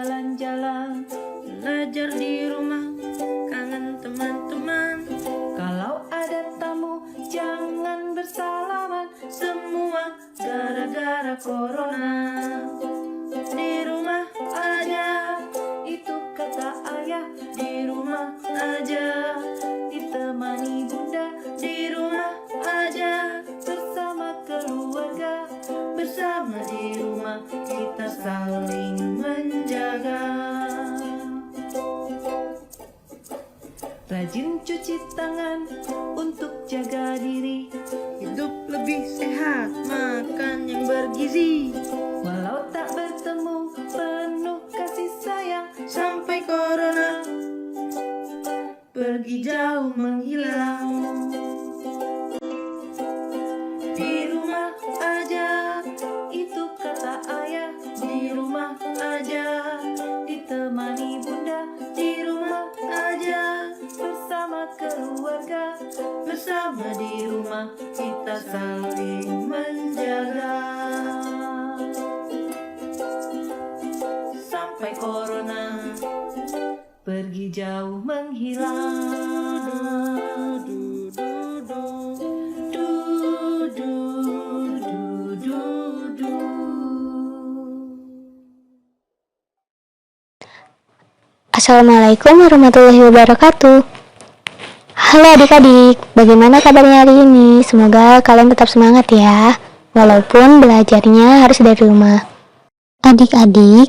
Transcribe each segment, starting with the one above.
jalan-jalan, belajar di rumah, kangen teman-teman. Kalau ada tamu jangan bersalaman, semua gara-gara corona. Di rumah aja, itu kata ayah. Di rumah aja, ditemani bunda. Di rumah aja, bersama keluarga. Bersama di rumah kita saling menjaga. Rajin cuci tangan untuk jaga diri. Hidup lebih sehat, makan yang bergizi. Walau tak bertemu, penuh kasih sayang. Sampai corona pergi jauh menghilang. Di rumah aja, itu kata ayah. Di rumah aja, ditemani bunda. Di rumah aja, bersama keluarga. Bersama di rumah kita saling menjaga. Sampai corona pergi jauh menghilang. Assalamualaikum warahmatullahi wabarakatuh. Halo adik-adik, bagaimana kabarnya hari ini? Semoga kalian tetap semangat ya, walaupun belajarnya harus dari rumah. Adik-adik,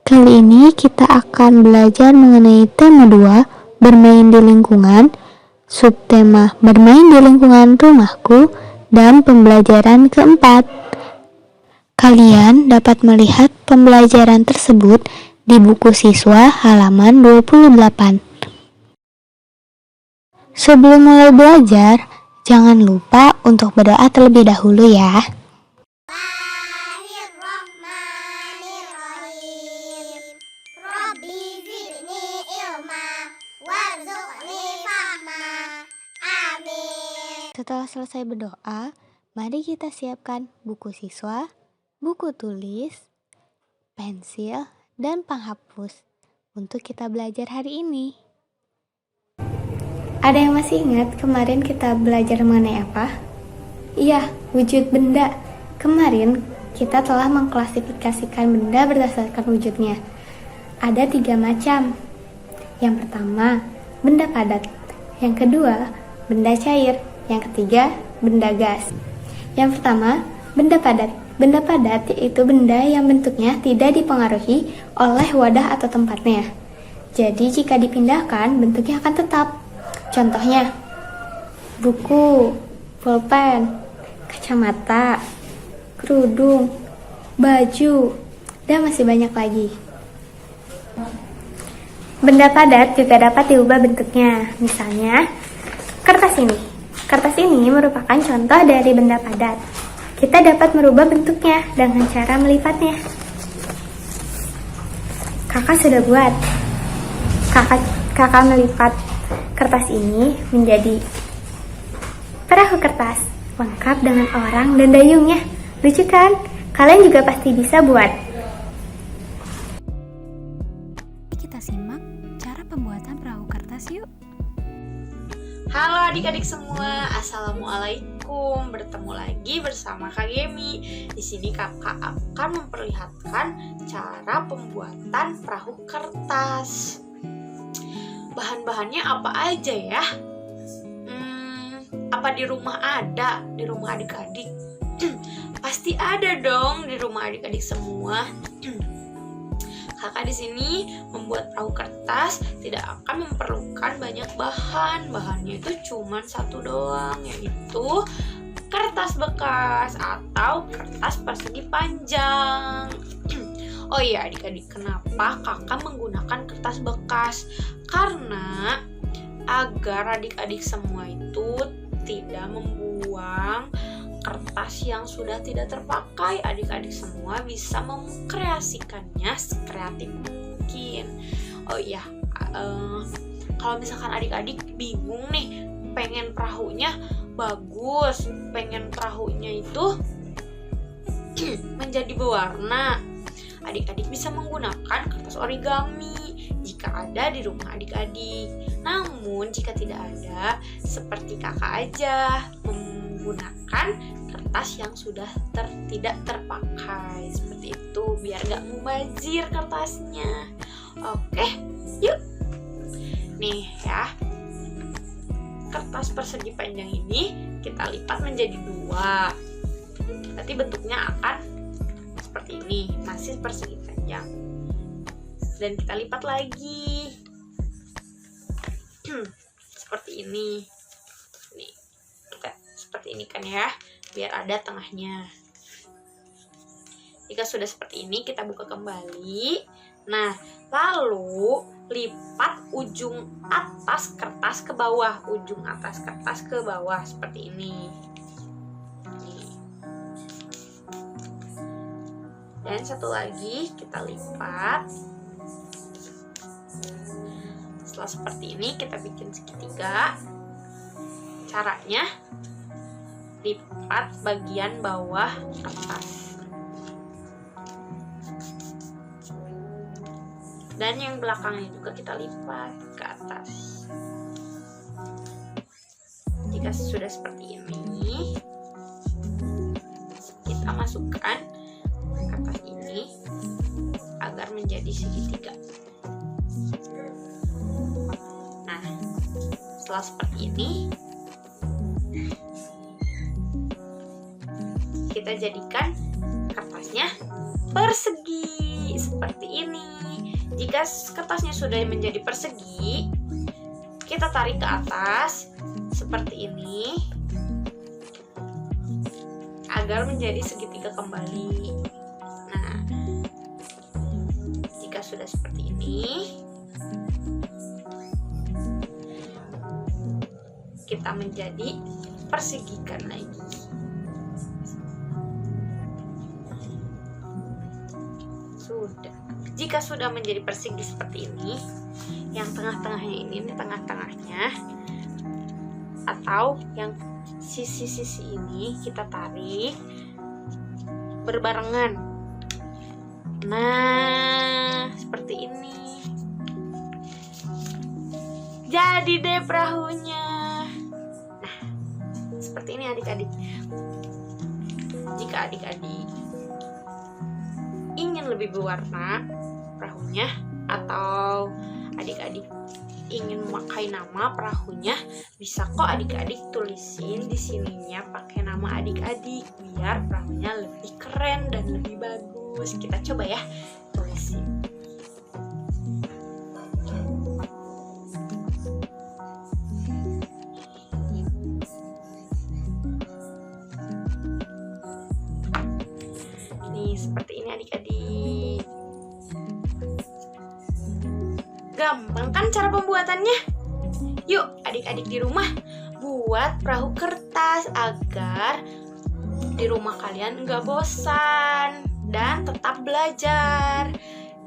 kali ini kita akan belajar mengenai tema 2, bermain di lingkungan, subtema bermain di lingkungan rumahku, dan pembelajaran keempat. Kalian dapat melihat pembelajaran tersebut di buku siswa halaman 28. Sebelum mulai belajar, jangan lupa untuk berdoa terlebih dahulu ya. Setelah selesai berdoa, mari kita siapkan buku siswa, buku tulis, pensil, dan penghapus untuk kita belajar hari ini. Ada yang masih ingat kemarin kita belajar mengenai apa? Iya, wujud benda. Kemarin kita telah mengklasifikasikan benda berdasarkan wujudnya. Ada 3 macam. Yang pertama, benda padat. Yang kedua, benda cair. Yang ketiga, benda gas. Yang pertama, benda padat. Benda padat yaitu benda yang bentuknya tidak dipengaruhi oleh wadah atau tempatnya. Jadi jika dipindahkan, bentuknya akan tetap. Contohnya, buku, pulpen, kacamata, kerudung, baju, dan masih banyak lagi. Benda padat juga dapat diubah bentuknya. Misalnya, kertas ini. Kertas ini merupakan contoh dari benda padat. Kita dapat merubah bentuknya dengan cara melipatnya. Kakak sudah buat. Kakak melipat kertas ini menjadi perahu kertas, lengkap dengan orang dan dayungnya. Lucu kan? Kalian juga pasti bisa buat. Kita simak cara pembuatan perahu kertas yuk. Halo adik-adik semua, assalamualaikum. Bertemu lagi bersama Kak Gemi. Di sini kakak akan memperlihatkan cara pembuatan perahu kertas. Bahan-bahannya apa aja ya? Apa di rumah ada? Di rumah adik-adik? Pasti ada dong di rumah adik-adik semua. Kakak di sini membuat perahu kertas tidak akan memerlukan banyak bahan. Bahannya itu cuma satu doang, yaitu kertas bekas atau kertas persegi panjang. Oh iya adik-adik, kenapa kakak menggunakan kertas bekas? Karena agar adik-adik semua itu tidak membuang kertas yang sudah tidak terpakai, adik-adik semua bisa mengkreasikannya sekreatif mungkin. Oh iya, kalau misalkan adik-adik bingung nih, pengen perahunya bagus, pengen perahunya itu menjadi berwarna, adik-adik bisa menggunakan kertas origami jika ada di rumah adik-adik. Namun jika tidak ada, seperti kakak aja, menggunakan kertas yang sudah tidak terpakai. Seperti itu, biar gak mubazir kertasnya. Oke, yuk. Nih ya, kertas persegi panjang ini kita lipat menjadi 2. Berarti bentuknya akan seperti ini, masih persegi panjang. Dan kita lipat lagi seperti ini. Nih, kita seperti ini kan ya, biar ada tengahnya. Jika sudah seperti ini, kita buka kembali. Nah, lalu lipat ujung atas kertas ke bawah, ujung atas kertas ke bawah seperti ini. Nih. Dan satu lagi kita lipat. Setelah seperti ini, kita bikin segitiga. Caranya, lipat bagian bawah kertas. Dan yang belakangnya juga kita lipat ke atas. Jika sudah seperti ini, kita masukkan kertas ini agar menjadi segitiga. Nah, setelah seperti ini, kita jadikan kertasnya persegi seperti ini. Jika kertasnya sudah menjadi persegi, kita tarik ke atas seperti ini agar menjadi segitiga kembali. Nah, jika sudah seperti ini, kita menjadi persegikan lagi. Sudah. Jika sudah menjadi persegi seperti ini, yang tengah-tengahnya ini tengah-tengahnya, atau yang sisi-sisi ini kita tarik berbarengan. Nah, seperti ini. Jadi deh perahunya. Nah, seperti ini adik-adik. Jika adik-adik ingin lebih berwarna perahunya, atau adik-adik ingin memakai nama perahunya, bisa kok adik-adik tulisin di sininya pakai nama adik-adik biar perahunya lebih keren dan lebih bagus. Kita coba ya tulisin. Nih, seperti ini adik-adik. Gampang kan cara pembuatannya? Yuk adik-adik di rumah buat perahu kertas agar di rumah kalian nggak bosan dan tetap belajar.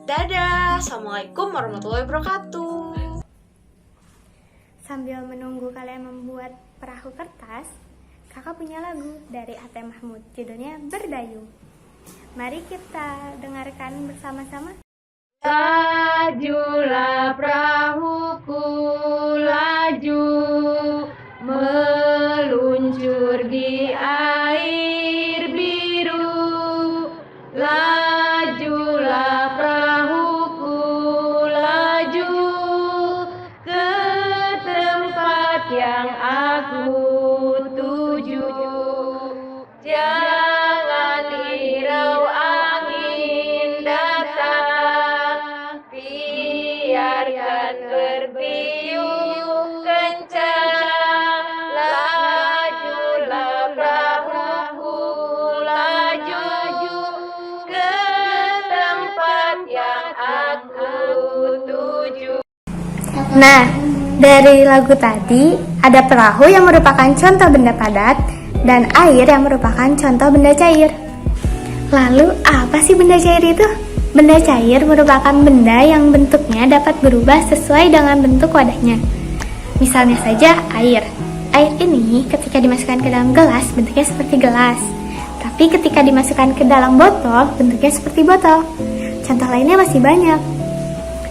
Dadah, assalamualaikum warahmatullahi wabarakatuh. Sambil menunggu kalian membuat perahu kertas, kakak punya lagu dari A.T. Mahmud, judulnya Berdayung. Mari kita dengarkan bersama-sama. Lajulah perahuku, laju meluncur di air biru. Lajulah perahuku, laju ke tempat yang aku tuju. Jangan hirau angin datang, biarkan bertiup kencang. Lajulah perahuku, laju ke tempat yang aku tuju. Nah, dari lagu tadi ada perahu yang merupakan contoh benda padat dan air yang merupakan contoh benda cair. Lalu apa sih benda cair itu? Benda cair merupakan benda yang bentuknya dapat berubah sesuai dengan bentuk wadahnya. Misalnya saja air. Air ini ketika dimasukkan ke dalam gelas bentuknya seperti gelas. Tapi ketika dimasukkan ke dalam botol bentuknya seperti botol. Contoh lainnya masih banyak.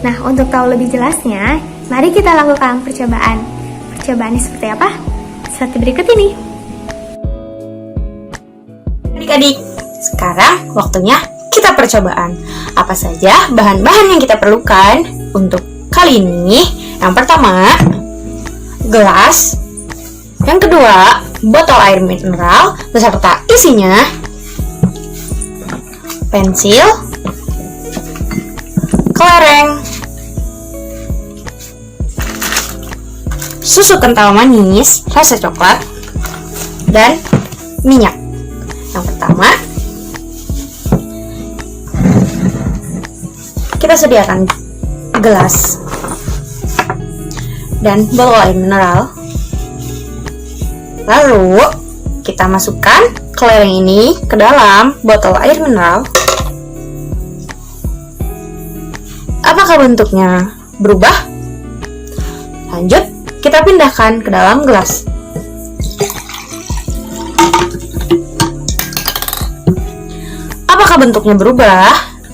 Nah, untuk tahu lebih jelasnya, mari kita lakukan percobaan. Percobaannya seperti apa? Seperti berikut ini. Adik-adik, sekarang waktunya kita percobaan. Apa saja bahan-bahan yang kita perlukan untuk kali ini? Yang pertama, gelas. Yang kedua, botol air mineral beserta isinya, pensil, kelereng, susu kental manis rasa coklat, dan minyak. Yang pertama, kita sediakan gelas dan botol air mineral. Lalu kita masukkan kelereng ini ke dalam botol air mineral. Apakah bentuknya berubah? Lanjut, kita pindahkan ke dalam gelas. Apakah bentuknya berubah?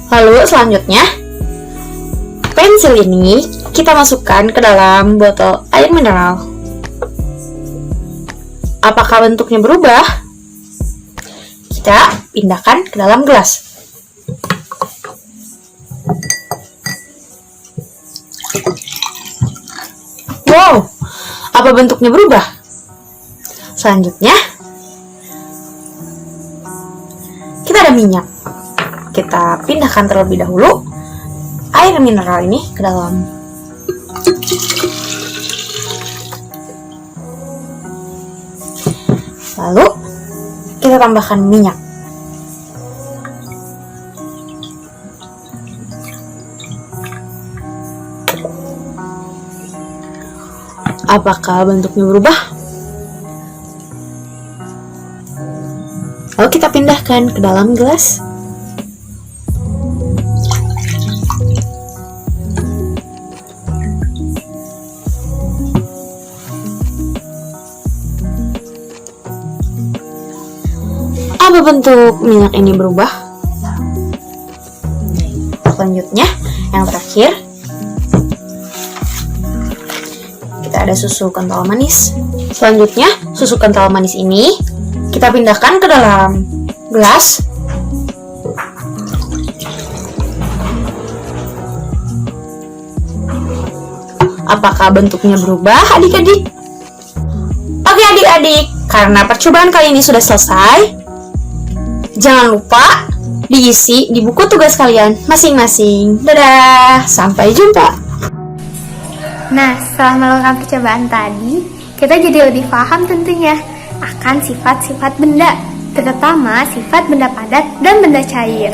Lalu selanjutnya, pensil ini kita masukkan ke dalam botol air mineral. Apakah bentuknya berubah? Kita pindahkan ke dalam gelas. Wow, apa bentuknya berubah? Selanjutnya, kita ada minyak. Kita pindahkan terlebih dahulu air mineral ini ke dalam. Lalu, kita tambahkan minyak. Apakah bentuknya berubah? Lalu kita pindahkan ke dalam gelas. Apa bentuk minyak ini berubah? Selanjutnya, yang terakhir, kita ada susu kental manis. Selanjutnya, susu kental manis ini kita pindahkan ke dalam gelas. Apakah bentuknya berubah, adik-adik? Oke adik-adik, karena percobaan kali ini sudah selesai, jangan lupa diisi di buku tugas kalian masing-masing. Dadah, sampai jumpa. Nah, setelah melakukan percobaan tadi, kita jadi lebih paham tentunya akan sifat-sifat benda, terutama sifat benda padat dan benda cair.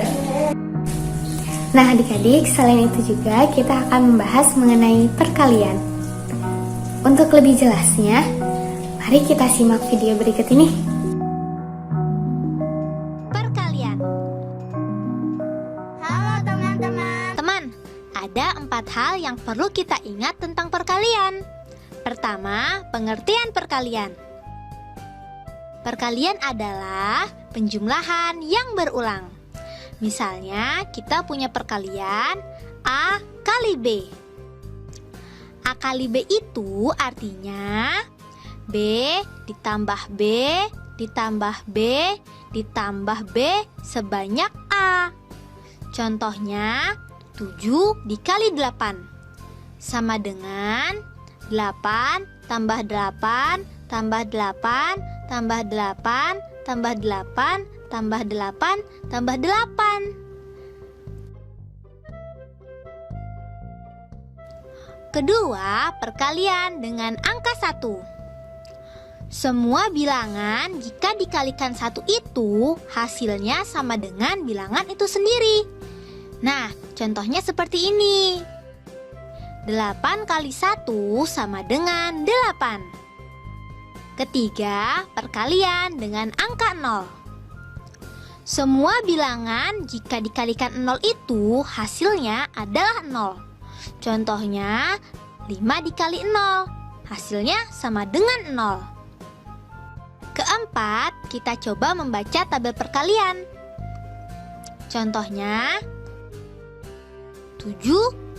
Nah, adik-adik, selain itu juga kita akan membahas mengenai perkalian. Untuk lebih jelasnya, mari kita simak video berikut ini. Perkalian. Halo teman-teman. Teman, ada 4 hal yang perlu kita ingat tentang perkalian. Pertama, pengertian perkalian. Perkalian adalah penjumlahan yang berulang. Misalnya, kita punya perkalian A kali B. A kali B itu artinya B ditambah B ditambah B ditambah B sebanyak A. Contohnya, 7 dikali 8 sama dengan 8 tambah 8 tambah 8 tambah 8 tambah 8 tambah 8 tambah 8. Kedua, perkalian dengan angka 1. Semua bilangan jika dikalikan 1 itu hasilnya sama dengan bilangan itu sendiri. Nah, contohnya seperti ini. 8 kali 1 sama dengan 8. Ketiga, perkalian dengan angka 0. Semua bilangan jika dikalikan 0 itu hasilnya adalah 0. Contohnya, 5 dikali 0, hasilnya sama dengan 0. Keempat, kita coba membaca tabel perkalian. Contohnya, 7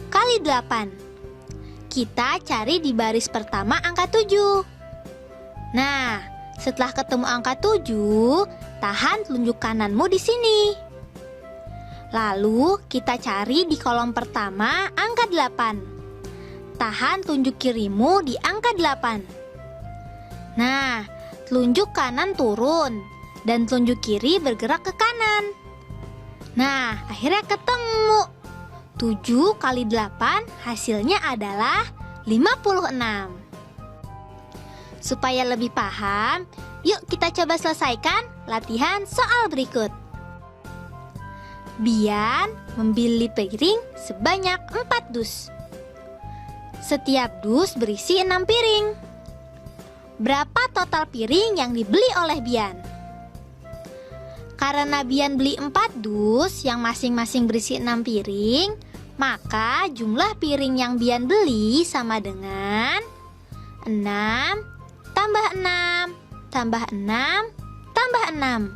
kali 8. Kita cari di baris pertama angka 7. Nah, setelah ketemu angka 7, tahan telunjuk kananmu di sini. Lalu kita cari di kolom pertama angka 8. Tahan telunjuk kirimu di angka 8. Nah, telunjuk kanan turun dan telunjuk kiri bergerak ke kanan. Nah, akhirnya ketemu. 7 kali 8 hasilnya adalah 56. Supaya lebih paham, yuk kita coba selesaikan latihan soal berikut. Bian membeli piring sebanyak 4 dus. Setiap dus berisi 6 piring. Berapa total piring yang dibeli oleh Bian? Karena Bian beli 4 dus yang masing-masing berisi 6 piring, maka jumlah piring yang Bian beli sama dengan 6 tambah 6 tambah 6 tambah 6.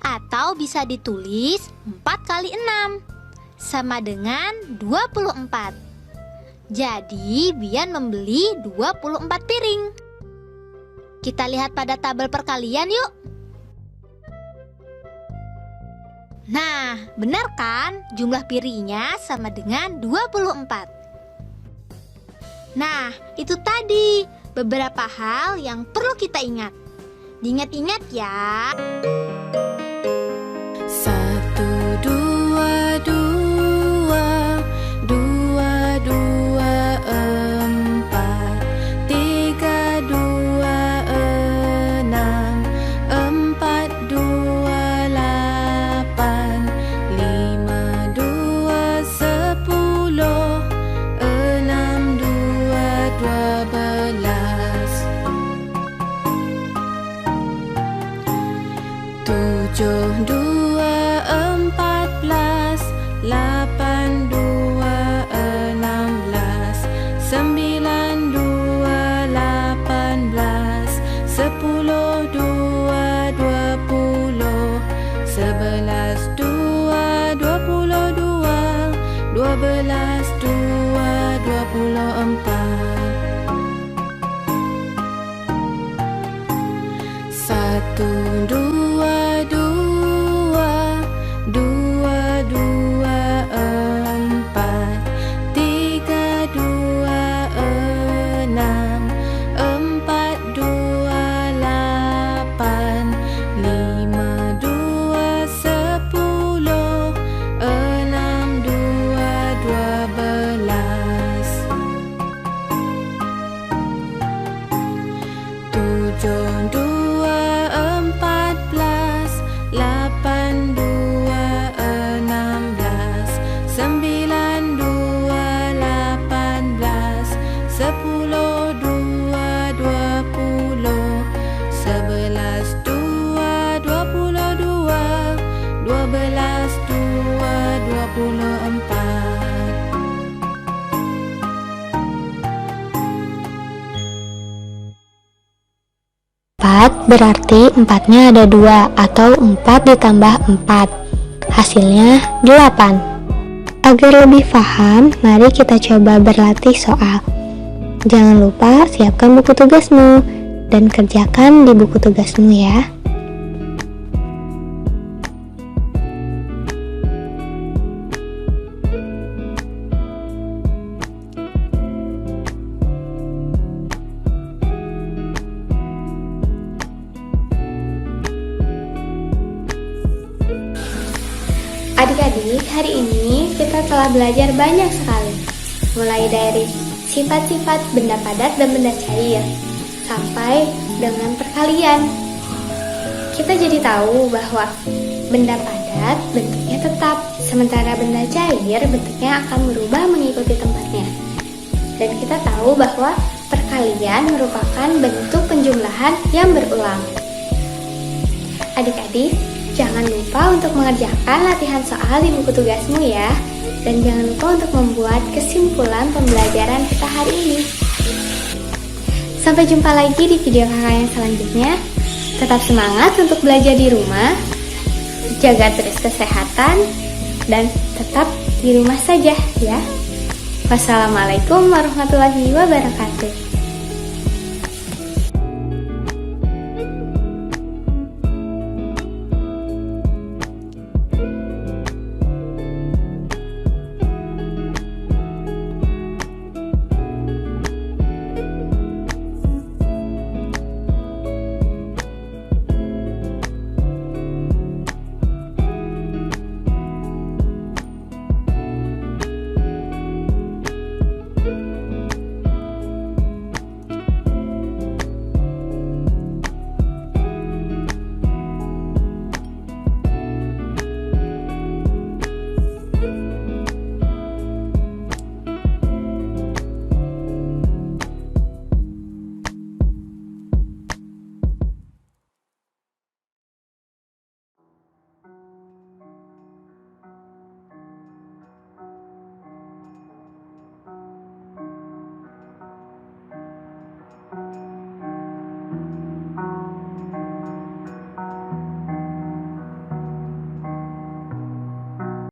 Atau bisa ditulis 4 kali 6 sama dengan 24. Jadi Bian membeli 24 piring. Kita lihat pada tabel perkalian yuk. Nah, benar kan? Jumlah piringnya sama dengan 24. Nah, itu tadi beberapa hal yang perlu kita ingat. Diingat-ingat ya. 1, 2, 2, 2, 2, 4, 3, 2, 6, 4, 2, 8, 5, 2, 10, 6, 2, 12, 7, 2, 14, 8, 2, 16, 9, 2, 18, 10, 2, 20, 11, 2, 22, 12, 2, 24. 1, 2, 2, 2, 2, 4, 3, 2, 6, 4, 2, 8, 5, 2, 10, 6, 2, 12, 7, 2, 14, 8, 2, 16, 9, 2, 18, 10, 2, 20, 11, 2, 22, 12, 2, 24. 4 berarti 4-nya ada 2 atau 4 ditambah 4. Hasilnya 8. Agar lebih paham, mari kita coba berlatih soal. Jangan lupa siapkan buku tugasmu dan kerjakan di buku tugasmu ya. Adik-adik, hari ini kita telah belajar banyak sekali. Mulai dari sifat-sifat benda padat dan benda cair, sampai dengan perkalian. Kita jadi tahu bahwa benda padat bentuknya tetap, sementara benda cair bentuknya akan berubah mengikuti tempatnya. Dan kita tahu bahwa perkalian merupakan bentuk penjumlahan yang berulang. Adik-adik, jangan lupa untuk mengerjakan latihan soal di buku tugasmu ya. Dan jangan lupa untuk membuat kesimpulan pembelajaran kita hari ini. Sampai jumpa lagi di video kakak yang selanjutnya. Tetap semangat untuk belajar di rumah. Jaga terus kesehatan. Dan tetap di rumah saja ya. Wassalamualaikum warahmatullahi wabarakatuh.